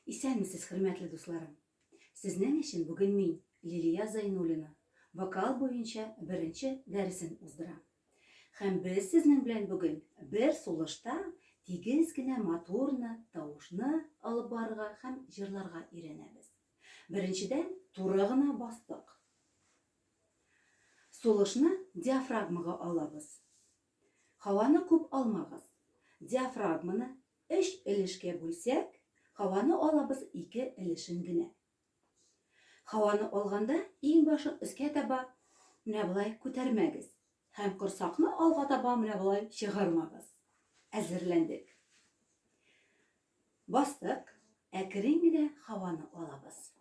Исәнмесез, хөрмәтле дусларым. Сезнең өчен бүген мин, Лилия Зайнуллина, вокал буенча беренче дәресен уздырам. Һәм без сезнең белән бүген бер сулышта тигез генә матурны, тавышны алып барырга һәм җырларга өйрәнәбез. Беренчедән туры гына бастык. Сулышны диафрагмага алабыз. Һаваны күп алмагыз. Диафрагманы 3 өлешкә бүлсәк, һаваны алабыз 2 өлешен генә. Һаваны алганда иң башын өскә таба менә булай күтәрмәгез. Һәм корсакны алга таба менә булай чыгармагыз. Әзерләндек. Бастык, әкрен генә һаваны алабыз.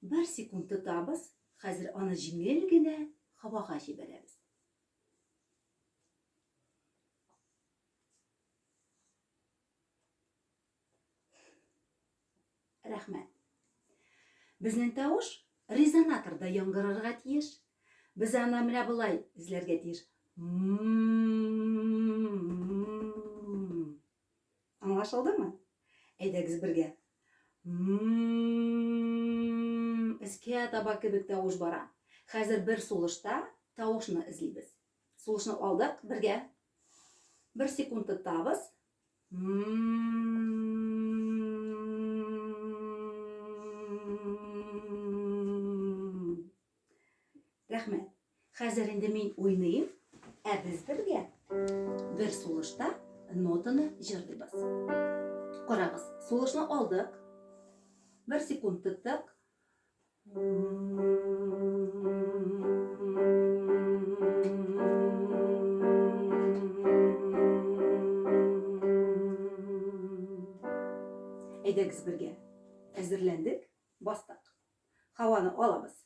1 секунд тотабыз. Хәзер аны җиңел генә һавага җибәрәбез. Рәхмәт. Безнең тавыш резонаторда яңгырарга тиеш. Без аны менә булай эзләргә тиеш. Аңлашылдымы? Әйдәгез бергә. Эскә таба кебек тавыш бара. Хәзер бер сулышта тавышны эзлибез. Сулышны алдык бергә. 1 секунд тотабыз. Рәхмәт. Хәзер инде мин уйныйм, ә без бергә бер сулышта нотаны җырлыйбыз. Карагыз, сулышны алдык. 1 секунд тоттык. Әйдәгез бергә. Әзерләндек, бастык. Һаваны алабыз.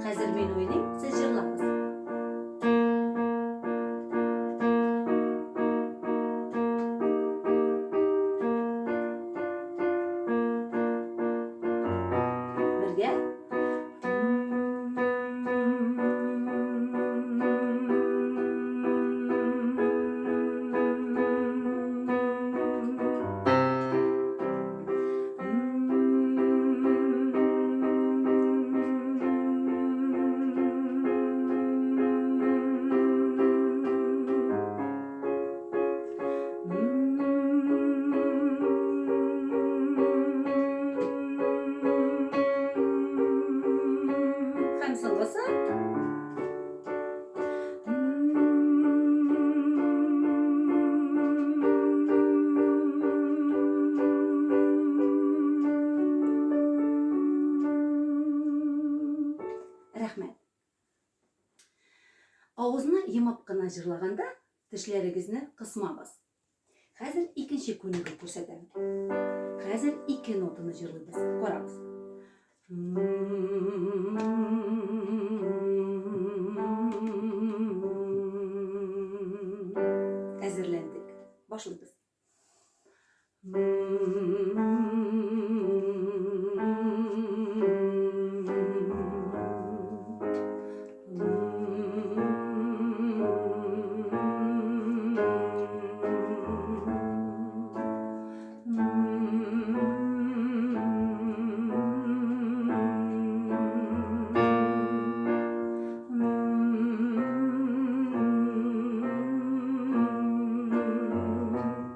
Хәзер мин уйныйм, сез җырлагыз. Бергә. Һәм соңгысы. Рәхмәт. Авызны йымып кына җырлаганда тешләрегезне кысмагыз. Хәзер икенче күнегү күрсәтәм. Хәзер 2 нотаны җырлыйбыз. Карагыз. Әзерләндек. Башлыйбыз.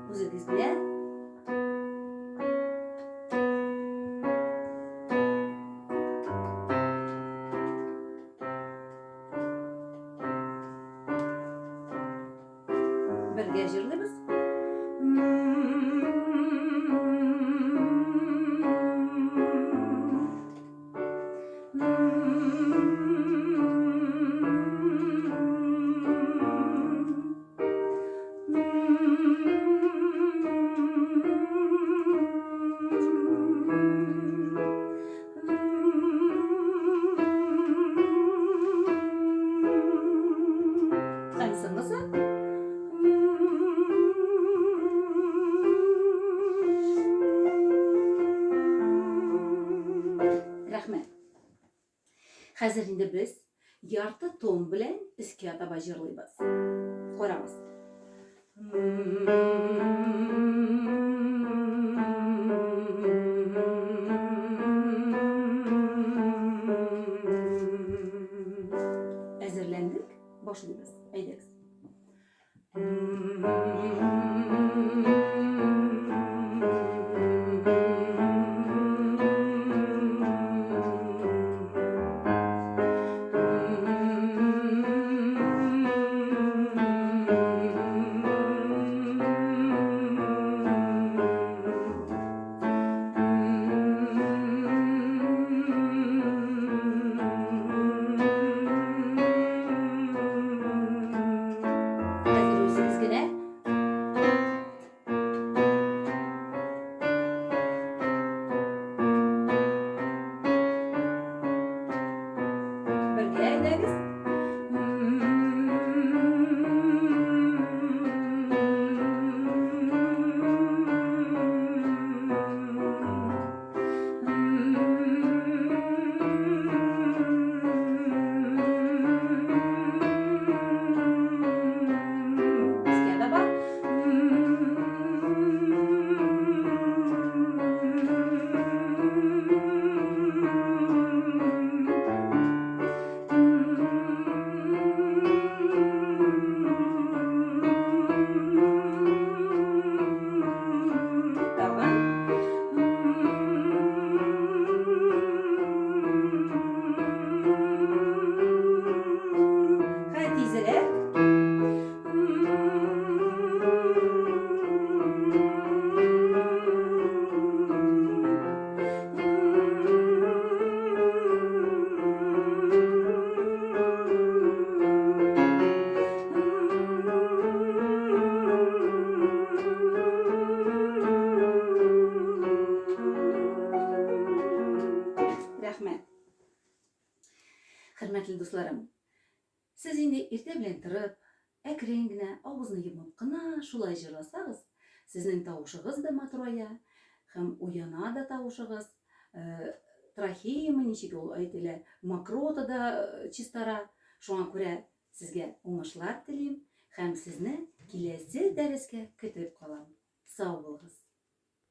Үзегез белән. Бергә җырлыйбыз. Ысыңызы? Рәхмәт. Хәзер инде без ярты тон белән искә таба җырлыйбыз. Карагыз. Әзерләндек? Башлыйбыз. Әйдәгез. Хәзер үзегез генә бергә әйдәгез. Искә таба. Тагын. Хә, тизрәк. Рәхмәт. Хөрмәтле дусларым, сез инде иртә белән торып, әкрен генә, авызны йомып кына шулай җырласагыз, сезнең тавышыгыз да матурая, һәм уяна да тавышыгыз, трахеями ничек ул әйтелә, мокрота да чистара. Шуңа күрә сезгә уңышлар телим һәм сезне киләсе дәрескә көтеп калам. Сау